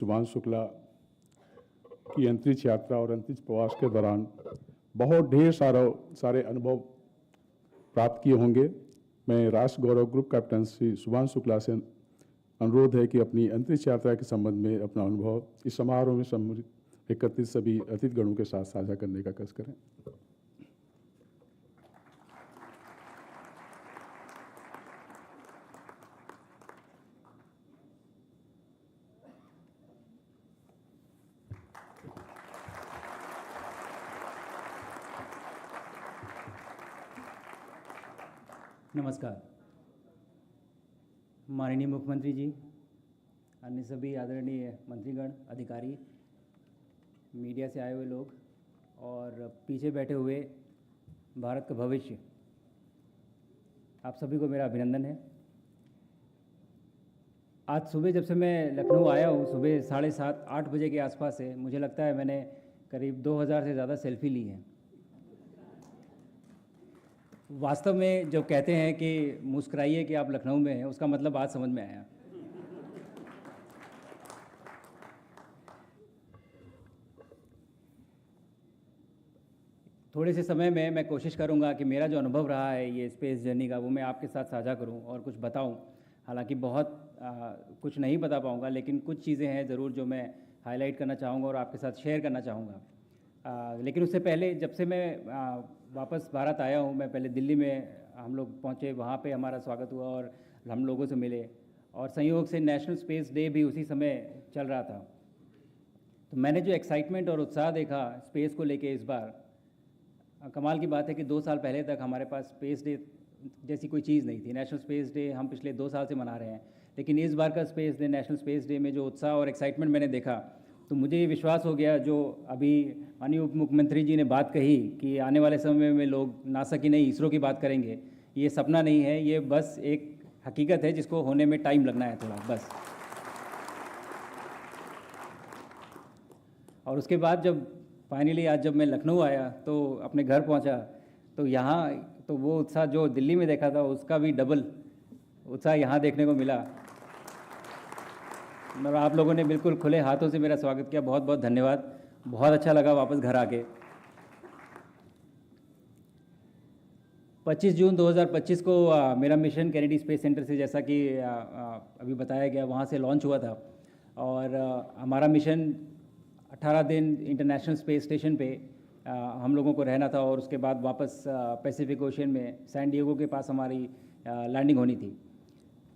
शुभांशु शुक्ला की अंतरिक्ष यात्रा और अंतरिक्ष प्रवास के दौरान बहुत ढेर सारे अनुभव प्राप्त किए होंगे। मैं राष्ट्र गौरव ग्रुप कैप्टन श्री शुभांशु शुक्ला से अनुरोध है कि अपनी अंतरिक्ष यात्रा के संबंध में अपना अनुभव इस समारोह में सम्मिलित एकत्रित सभी अतिथिगणों के साथ साझा करने का कष्ट करें। नमस्कार। माननीय मुख्यमंत्री जी, अन्य सभी आदरणीय मंत्रीगण, अधिकारी, मीडिया से आए हुए लोग और पीछे बैठे हुए भारत का भविष्य, आप सभी को मेरा अभिनंदन है। आज सुबह जब से मैं लखनऊ आया हूँ, सुबह 7:30-8 बजे के आसपास से मुझे लगता है मैंने करीब 2000 से ज़्यादा सेल्फी ली हैं। वास्तव में जो कहते हैं कि मुस्कुराइए कि आप लखनऊ में हैं, उसका मतलब आज समझ में आया। थोड़े से समय में मैं कोशिश करूंगा कि मेरा जो अनुभव रहा है ये स्पेस जर्नी का, वो मैं आपके साथ साझा करूं और कुछ बताऊं। हालांकि बहुत कुछ नहीं बता पाऊंगा, लेकिन कुछ चीज़ें हैं ज़रूर जो मैं हाईलाइट करना चाहूँगा और आपके साथ शेयर करना चाहूँगा। लेकिन उससे पहले, जब से मैं वापस भारत आया हूँ, मैं पहले दिल्ली में हम लोग पहुँचे, वहाँ पे हमारा स्वागत हुआ और हम लोगों से मिले, और संयोग से नेशनल स्पेस डे भी उसी समय चल रहा था। तो मैंने जो एक्साइटमेंट और उत्साह देखा स्पेस को लेके इस बार, कमाल की बात है कि 2 साल पहले तक हमारे पास स्पेस डे जैसी कोई चीज़ नहीं थी। नेशनल स्पेस डे हम पिछले 2 साल से मना रहे हैं, लेकिन इस बार का space day, national space day में जो उत्साह और एक्साइटमेंट मैंने देखा, तो मुझे ये विश्वास हो गया, जो अभी माननीय उप मुख्यमंत्री जी ने बात कही कि आने वाले समय में लोग नासा की नहीं इसरो की बात करेंगे, ये सपना नहीं है, ये बस एक हकीकत है जिसको होने में टाइम लगना है थोड़ा बस। और उसके बाद जब फाइनली आज जब मैं लखनऊ आया तो अपने घर पहुंचा, तो यहाँ तो वो उत्साह जो दिल्ली में देखा था उसका भी डबल उत्साह यहाँ देखने को मिला। और आप लोगों ने बिल्कुल खुले हाथों से मेरा स्वागत किया, बहुत बहुत धन्यवाद। बहुत अच्छा लगा वापस घर आके। 25 जून 2025 को मेरा मिशन कैनेडी स्पेस सेंटर से, जैसा कि अभी बताया गया, वहाँ से लॉन्च हुआ था। और हमारा मिशन 18 दिन इंटरनेशनल स्पेस स्टेशन पे हम लोगों को रहना था, और उसके बाद वापस पैसिफिक ओशन में सैन डिएगो के पास हमारी लैंडिंग होनी थी।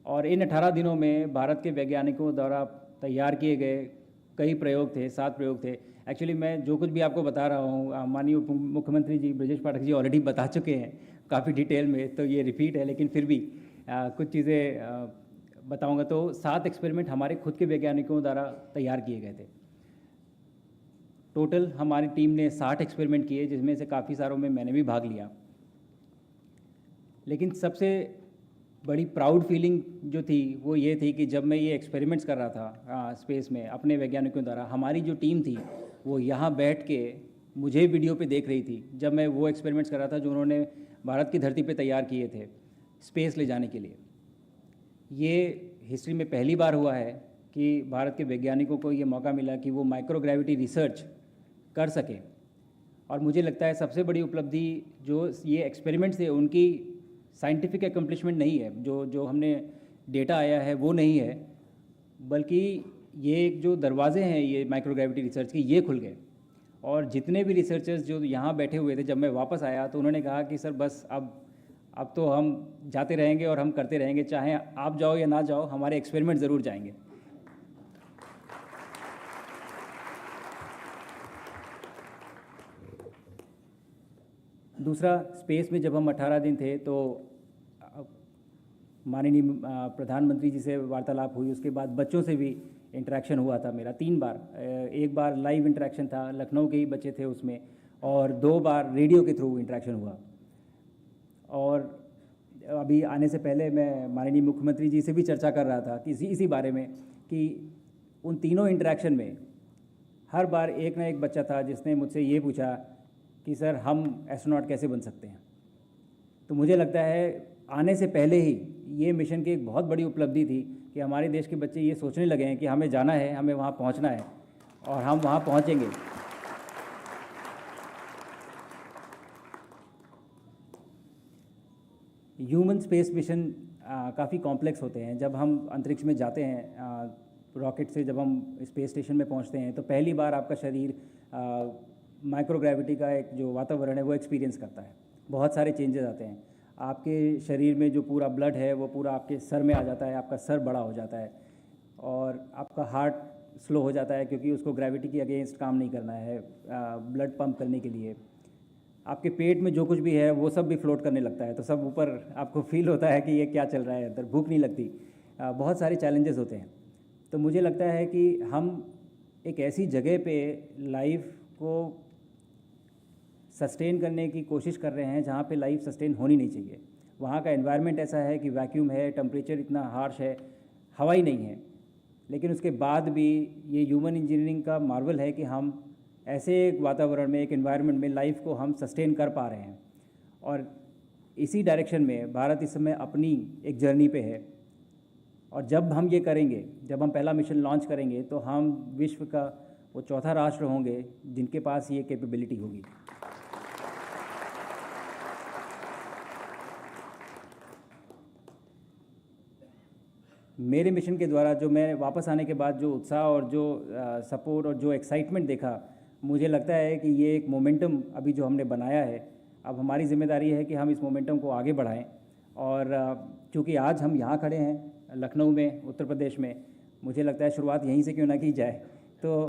और इन 18 दिनों में भारत के वैज्ञानिकों द्वारा तैयार किए गए कई प्रयोग थे, 7 प्रयोग थे। एक्चुअली मैं जो कुछ भी आपको बता रहा हूँ, माननीय उप मुख्यमंत्री जी ब्रजेश पाठक जी ऑलरेडी बता चुके हैं काफ़ी डिटेल में, तो ये रिपीट है, लेकिन फिर भी कुछ चीज़ें बताऊँगा। तो 7 एक्सपेरिमेंट हमारे खुद के वैज्ञानिकों द्वारा तैयार किए गए थे। टोटल हमारी टीम ने 60 एक्सपेरिमेंट किए, जिसमें से काफ़ी सारों में मैंने भी भाग लिया। लेकिन सबसे बड़ी प्राउड फीलिंग जो थी वो ये थी कि जब मैं ये एक्सपेरिमेंट्स कर रहा था स्पेस में अपने वैज्ञानिकों द्वारा, हमारी जो टीम थी वो यहाँ बैठ के मुझे वीडियो पे देख रही थी जब मैं वो एक्सपेरिमेंट्स कर रहा था जो उन्होंने भारत की धरती पे तैयार किए थे स्पेस ले जाने के लिए। ये हिस्ट्री में पहली बार हुआ है कि भारत के वैज्ञानिकों को ये मौका मिला कि वो माइक्रोग्रेविटी रिसर्च कर सकें। और मुझे लगता है सबसे बड़ी उपलब्धि जो ये एक्सपेरिमेंट्स थे उनकी साइंटिफिक एकम्प्लिशमेंट नहीं है, जो हमने डेटा आया है वो नहीं है, बल्कि ये जो दरवाजे हैं ये माइक्रोग्रेविटी रिसर्च के, ये खुल गए। और जितने भी रिसर्चर्स जो यहाँ बैठे हुए थे, जब मैं वापस आया तो उन्होंने कहा कि सर बस अब तो हम जाते रहेंगे और हम करते रहेंगे, चाहे आप जाओ या ना जाओ, हमारे एक्सपेरिमेंट ज़रूर जाएंगे। दूसरा, स्पेस में जब हम 18 दिन थे तो माननीय प्रधानमंत्री जी से वार्तालाप हुई, उसके बाद बच्चों से भी इंटरेक्शन हुआ था मेरा 3 बार। एक बार लाइव इंटरेक्शन था, लखनऊ के ही बच्चे थे उसमें, और 2 बार रेडियो के थ्रू इंटरेक्शन हुआ। और अभी आने से पहले मैं माननीय मुख्यमंत्री जी से भी चर्चा कर रहा था कि इसी बारे में, कि उन तीनों इंटरेक्शन में हर बार एक ना एक बच्चा था जिसने मुझसे ये पूछा कि सर हम एस्ट्रोनॉट कैसे बन सकते हैं। तो मुझे लगता है आने से पहले ही ये मिशन की एक बहुत बड़ी उपलब्धि थी कि हमारे देश के बच्चे ये सोचने लगे हैं कि हमें जाना है, हमें वहाँ पहुँचना है और हम वहाँ पहुँचेंगे। ह्यूमन स्पेस मिशन काफ़ी कॉम्प्लेक्स होते हैं। जब हम अंतरिक्ष में जाते हैं रॉकेट से, जब हम स्पेस स्टेशन में पहुंचते हैं तो पहली बार आपका शरीर माइक्रोग्रेविटी का एक जो वातावरण है वो एक्सपीरियंस करता है। बहुत सारे चेंजेस आते हैं। आपके शरीर में जो पूरा ब्लड है वो पूरा आपके सर में आ जाता है, आपका सर बड़ा हो जाता है और आपका हार्ट स्लो हो जाता है क्योंकि उसको ग्रेविटी के अगेंस्ट काम नहीं करना है ब्लड पंप करने के लिए। आपके पेट में जो कुछ भी है वो सब भी फ्लोट करने लगता है, तो सब ऊपर आपको फील होता है कि ये क्या चल रहा है अंदर, भूख नहीं लगती। बहुत सारे चैलेंजेस होते हैं। तो मुझे लगता है कि हम एक ऐसी जगह पे लाइफ को सस्टेन करने की कोशिश कर रहे हैं जहाँ पे लाइफ सस्टेन होनी नहीं चाहिए। वहाँ का एनवायरनमेंट ऐसा है कि वैक्यूम है, टेम्परेचर इतना हार्श है, हवा ही नहीं है। लेकिन उसके बाद भी ये ह्यूमन इंजीनियरिंग का मार्वल है कि हम ऐसे एक वातावरण में, एक एनवायरनमेंट में लाइफ को हम सस्टेन कर पा रहे हैं। और इसी डायरेक्शन में भारत इस समय अपनी एक जर्नी पे है। और जब हम ये करेंगे, जब हम पहला मिशन लॉन्च करेंगे तो हम विश्व का वो चौथा राष्ट्र होंगे जिनके पास ये कैपेबिलिटी होगी। मेरे मिशन के द्वारा जो मैं वापस आने के बाद जो उत्साह और जो सपोर्ट और जो एक्साइटमेंट देखा, मुझे लगता है कि ये एक मोमेंटम अभी जो हमने बनाया है, अब हमारी जिम्मेदारी है कि हम इस मोमेंटम को आगे बढ़ाएं। और क्योंकि आज हम यहाँ खड़े हैं लखनऊ में, उत्तर प्रदेश में, मुझे लगता है शुरुआत यहीं से क्यों ना की जाए। तो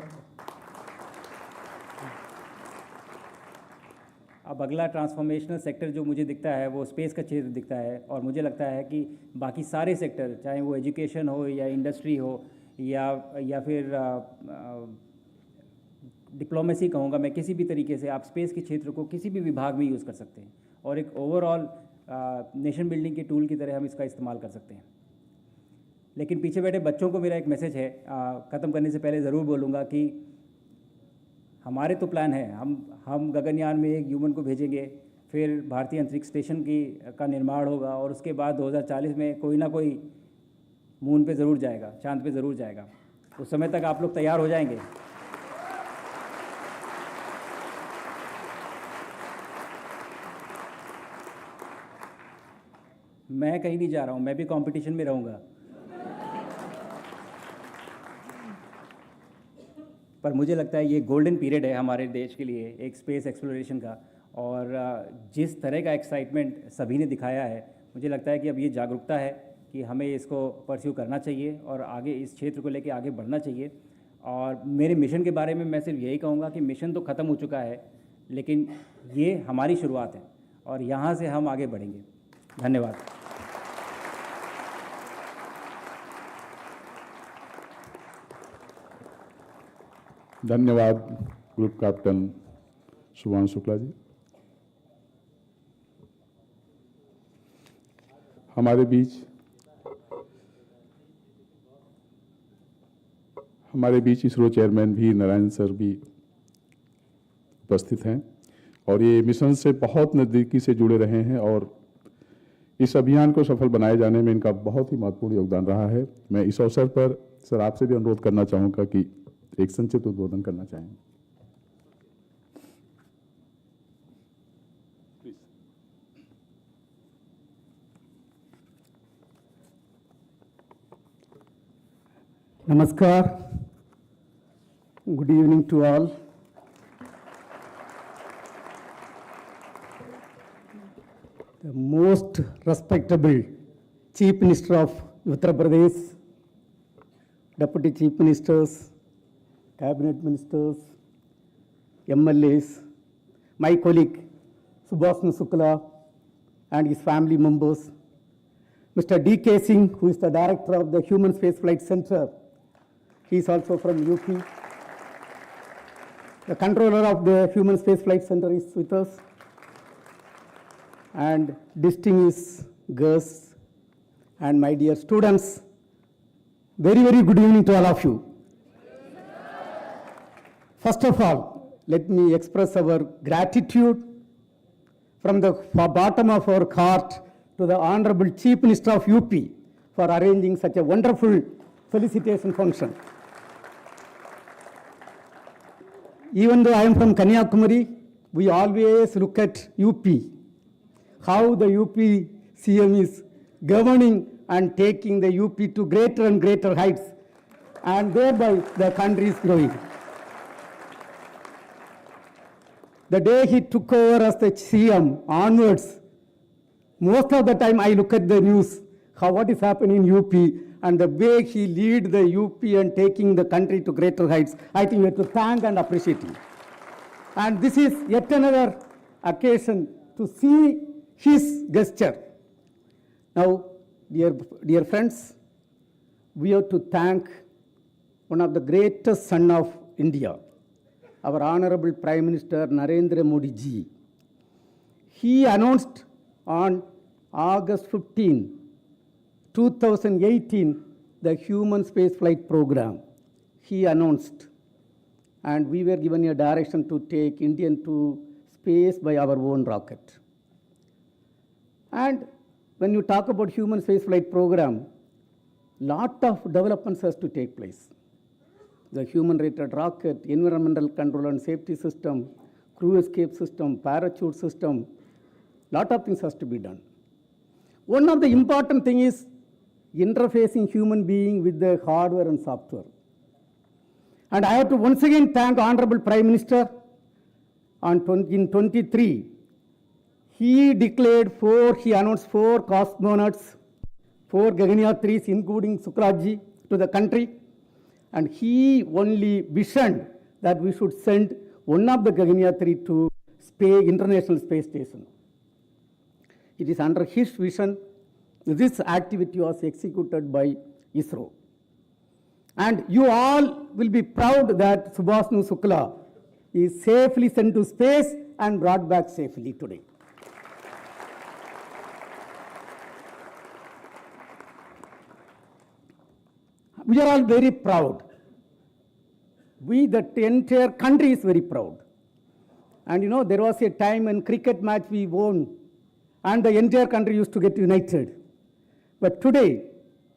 अब अगला ट्रांसफॉर्मेशनल सेक्टर जो मुझे दिखता है वो स्पेस का क्षेत्र दिखता है। और मुझे लगता है कि बाकी सारे सेक्टर, चाहे वो एजुकेशन हो या इंडस्ट्री हो या फिर डिप्लोमेसी कहूँगा मैं, किसी भी तरीके से आप स्पेस के क्षेत्र को किसी भी विभाग में यूज़ कर सकते हैं और एक ओवरऑल नेशन बिल्डिंग के टूल की तरह हम इसका इस्तेमाल कर सकते हैं। लेकिन पीछे बैठे बच्चों को मेरा एक मैसेज है, ख़त्म करने से पहले ज़रूर बोलूँगा कि हमारे तो प्लान है, हम गगनयान में एक ह्यूमन को भेजेंगे, फिर भारतीय अंतरिक्ष स्टेशन का निर्माण होगा और उसके बाद 2040 में कोई ना कोई मून पे ज़रूर जाएगा, चांद पे ज़रूर जाएगा। उस समय तक आप लोग तैयार हो जाएंगे। मैं कहीं नहीं जा रहा हूँ, मैं भी कंपटीशन में रहूँगा। पर मुझे लगता है ये गोल्डन पीरियड है हमारे देश के लिए एक स्पेस एक्सप्लोरेशन का। और जिस तरह का एक्साइटमेंट सभी ने दिखाया है, मुझे लगता है कि अब ये जागरूकता है कि हमें इसको परस्यू करना चाहिए और आगे इस क्षेत्र को लेके आगे बढ़ना चाहिए। और मेरे मिशन के बारे में मैं सिर्फ यही कहूँगा कि मिशन तो ख़त्म हो चुका है, लेकिन ये हमारी शुरुआत है और यहाँ से हम आगे बढ़ेंगे। धन्यवाद। धन्यवाद ग्रुप कैप्टन शुभांशु शुक्ला जी। हमारे बीच इसरो चेयरमैन भी नारायण सर भी उपस्थित हैं और ये मिशन से बहुत नज़दीकी से जुड़े रहे हैं और इस अभियान को सफल बनाए जाने में इनका बहुत ही महत्वपूर्ण योगदान रहा है। मैं इस अवसर पर सर आपसे भी अनुरोध करना चाहूँगा कि एक संक्षिप्त उद्बोधन करना चाहेंगे। Namaskar. Good evening to all. The most respectable Chief Minister of Uttar Pradesh, Deputy Chief Ministers, Cabinet Ministers, MLAs, my colleague Subhasna Shukla and his family members, Mr. D.K. Singh, who is the Director of the Human Spaceflight Center, he is also from UP. The controller of the Human Spaceflight Center is with us. And distinguished guests and my dear students, very, very good evening to all of you. First of all, let me express our gratitude from the bottom of our heart to the Honorable Chief Minister of UP for arranging such a wonderful felicitation function. Even though I am from Kanyakumari, we always look at UP, how the UP CM is governing and taking the UP to greater and greater heights, and thereby the country is growing. The day he took over as the CM onwards, most of the time I look at the news, what is happening in UP, and the way he lead the UP and taking the country to greater heights. I think we have to thank and appreciate him. And this is yet another occasion to see his gesture. Now, dear friends, we have to thank one of the greatest sons of India, our Honorable Prime Minister Narendra Modi ji. He announced on August 15, 2018, the human spaceflight program. He announced, and we were given a direction to take Indian to space by our own rocket. And when you talk about human spaceflight program, lot of developments has to take place. The human-rated rocket, environmental control and safety system, crew escape system, parachute system, lot of things has to be done. One of the important thing is interfacing human being with the hardware and software. And I have to once again thank Honorable Prime Minister in 23. He announced 4 cosmonauts, 4 Gaganyatris, including Sukraj to the country. And he only visioned that we should send one of the Gaganyatri to International Space Station. It is under his vision this activity was executed by ISRO. And you all will be proud that Subhashnu Shukla is safely sent to space and brought back safely today. We are all very proud. The entire country is very proud. And you know, there was a time in cricket match we won, and the entire country used to get united. But today,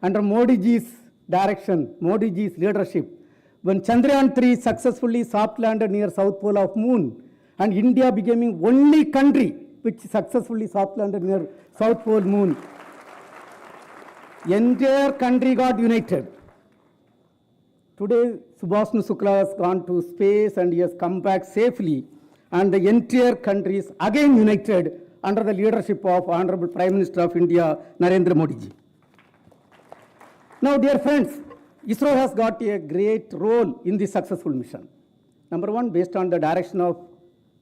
under Modi ji's direction, Modi ji's leadership, when Chandrayaan 3 successfully soft landed near South Pole of Moon, and India becoming only country which successfully soft landed near South Pole Moon, entire country got united. Today, Subhashnu Shukla has gone to space and he has come back safely, and the entire country is again united under the leadership of Honorable Prime Minister of India, Narendra Modi ji. Now, dear friends, ISRO has got a great role in this successful mission. Number one, based on the direction of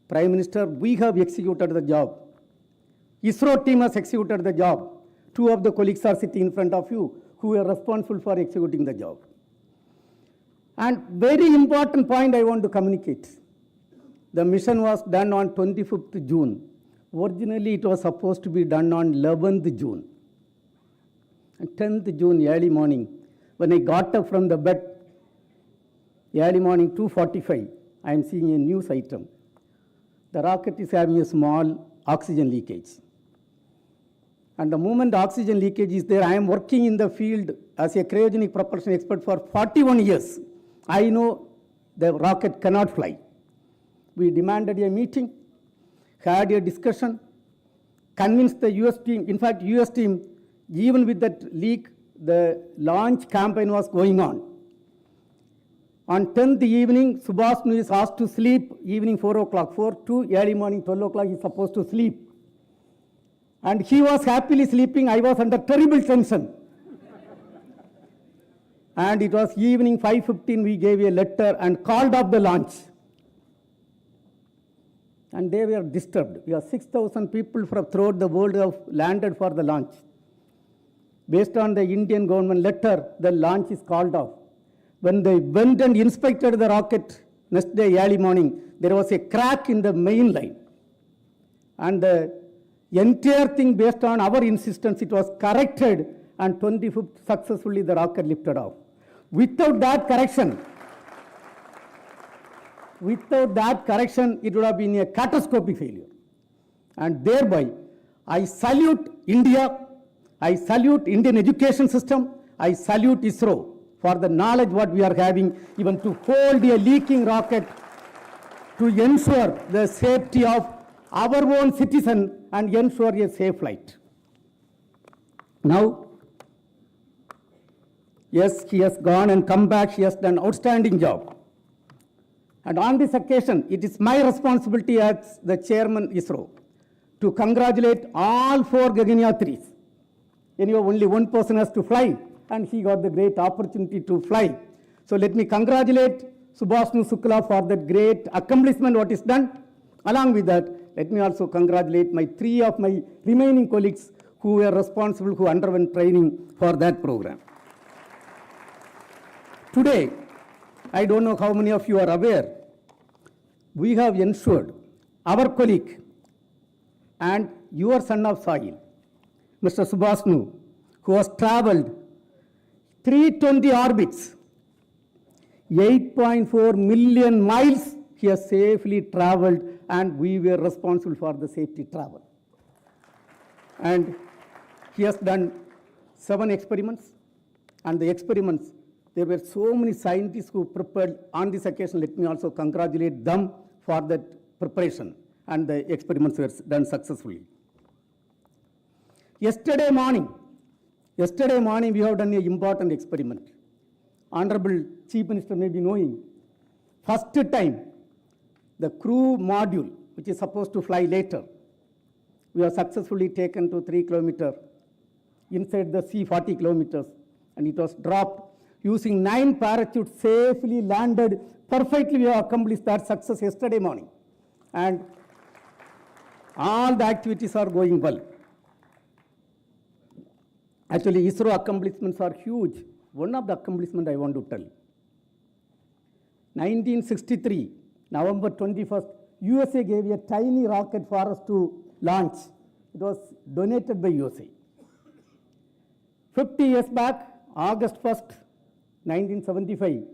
Prime Minister, we have executed the job. ISRO team has executed the job. 2 of the colleagues are sitting in front of you who are responsible for executing the job. And very important point I want to communicate. The mission was done on 25th June. Originally, it was supposed to be done on 11th June. And 10th June, early morning, when I got up from the bed, early morning 2:45, I am seeing a news item. The rocket is having a small oxygen leakage. And the moment oxygen leakage is there, I am working in the field as a cryogenic propulsion expert for 41 years. I know the rocket cannot fly. We demanded a meeting, had a discussion, convinced the US team. In fact, US team, even with that leak, the launch campaign was going on. On 10th evening, Subhashnu is asked to sleep, evening 4 o'clock, 4 to early morning 12 o'clock, he is supposed to sleep. And he was happily sleeping, I was under terrible tension. And it was evening 5:15, we gave a letter and called off the launch. And they were disturbed. We have 6,000 people from throughout the world have landed for the launch. Based on the Indian government letter, the launch is called off. When they went and inspected the rocket next day early morning, there was a crack in the main line. And the entire thing, based on our insistence, it was corrected, and 25th successfully the rocket lifted off. Without that correction, it would have been a catastrophic failure. And thereby, I salute India, I salute Indian education system. I salute ISRO for the knowledge what we are having, even to hold a leaking rocket to ensure the safety of our own citizen and ensure a safe flight. Now, yes, he has gone and come back. He has done outstanding job. And on this occasion, it is my responsibility as the chairman ISRO to congratulate all 4 Gaganyatris. Anyway, only one person has to fly, and he got the great opportunity to fly. So let me congratulate Subhashnu Shukla for that great accomplishment what is done. Along with that, let me also congratulate my 3 of my remaining colleagues who were responsible, who underwent training for that program. Today, I don't know how many of you are aware, we have ensured our colleague and your son of soil, Mr. Subhashnu, who has traveled 320 orbits, 8.4 million miles he has safely traveled, and we were responsible for the safety travel. And he has done 7 experiments, and the experiments, there were so many scientists who prepared on this occasion. Let me also congratulate them for that preparation, and the experiments were done successfully. Yesterday morning, we have done an important experiment. Honorable Chief Minister may be knowing, first time, the crew module, which is supposed to fly later, we have successfully taken to 3 kilometers inside the sea, 40 kilometers, and it was dropped using 9 parachutes, safely landed perfectly. We have accomplished that success yesterday morning, and all the activities are going well. Actually, ISRO accomplishments are huge. One of the accomplishments I want to tell. 1963, November 21st, USA gave a tiny rocket for us to launch. It was donated by USA. 50 years back, August 1st, 1975,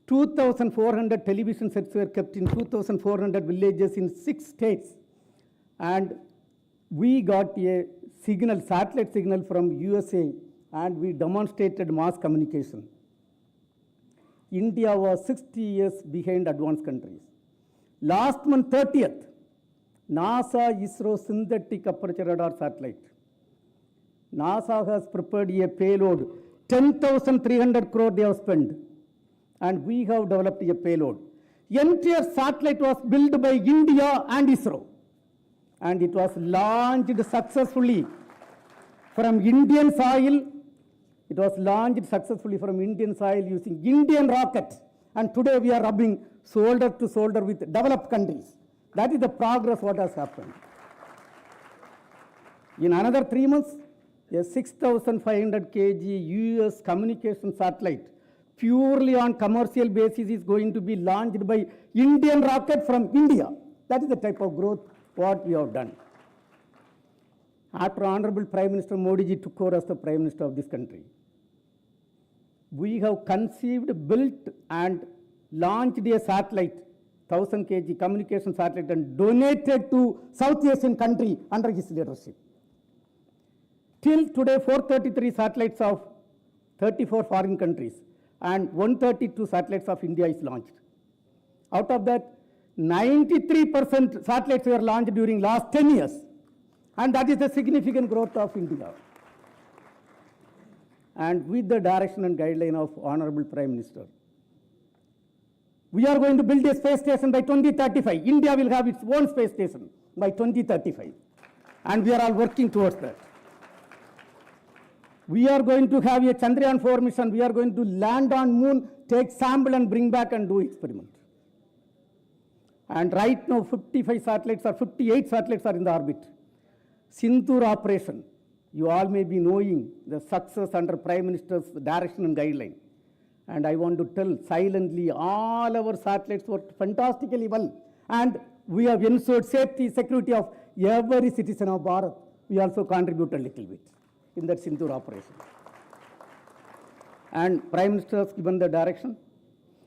2,400 television sets were kept in 2,400 villages in 6 states. And we got a signal, satellite signal from USA, and we demonstrated mass communication. India was 60 years behind advanced countries. Last month 30th, NASA ISRO synthetic aperture radar satellite. NASA has prepared a payload, 10,300 crore they have spent, and we have developed a payload. Entire satellite was built by India and ISRO, and it was launched successfully from Indian soil. It was launched successfully from Indian soil using Indian rocket, and today we are rubbing shoulder to shoulder with developed countries. That is the progress what has happened. In another 3 months, a 6,500 kg US communication satellite purely on commercial basis is going to be launched by Indian rocket from India. That is the type of growth what we have done. After Honorable Prime Minister Modi ji took over as the Prime Minister of this country, we have conceived, built and launched a satellite, 1,000 kg communication satellite, and donated to South Asian country under his leadership. Till today, 433 satellites of 34 foreign countries and 132 satellites of India is launched. Out of that, 93% satellites were launched during last 10 years. And that is the significant growth of India. And with the direction and guideline of Honorable Prime Minister, we are going to build a space station by 2035. India will have its own space station by 2035. And we are all working towards that. We are going to have a Chandrayaan 4 mission. We are going to land on moon, take sample and bring back and do experiment. And right now 55 satellites or 58 satellites are in the orbit. Sindoor operation, you all may be knowing the success under Prime Minister's direction and guideline. And I want to tell silently, all our satellites worked fantastically well. And we have ensured safety, security of every citizen of Bharat. We also contribute a little bit in that Sindoor operation. And Prime Minister has given the direction.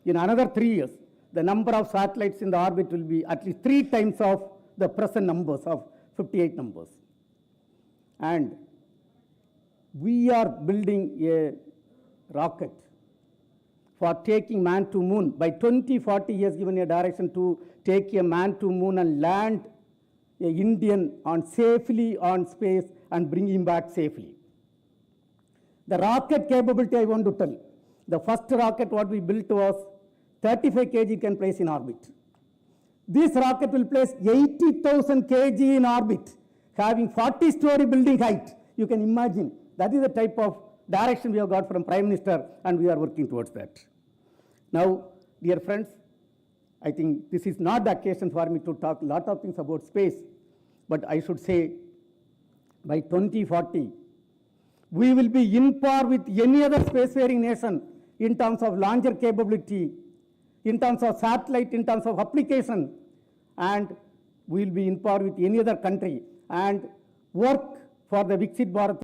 In another 3 years, the number of satellites in the orbit will be at least 3 times of the present numbers of 58 numbers. And we are building a rocket for taking man to moon. By 2040, he has given a direction to take a man to moon and land a Indian safely on space and bring him back safely. The rocket capability I want to tell. The first rocket what we built was 35 kg can place in orbit. This rocket will place 80,000 kg in orbit, having 40-story building height. You can imagine. That is the type of direction we have got from Prime Minister, and we are working towards that. Now, dear friends, I think this is not the occasion for me to talk a lot of things about space, but I should say by 2040, we will be in par with any other spacefaring nation in terms of launcher capability, in terms of satellite, in terms of application, and we will be in par with any other country and work for the Viksit Bharat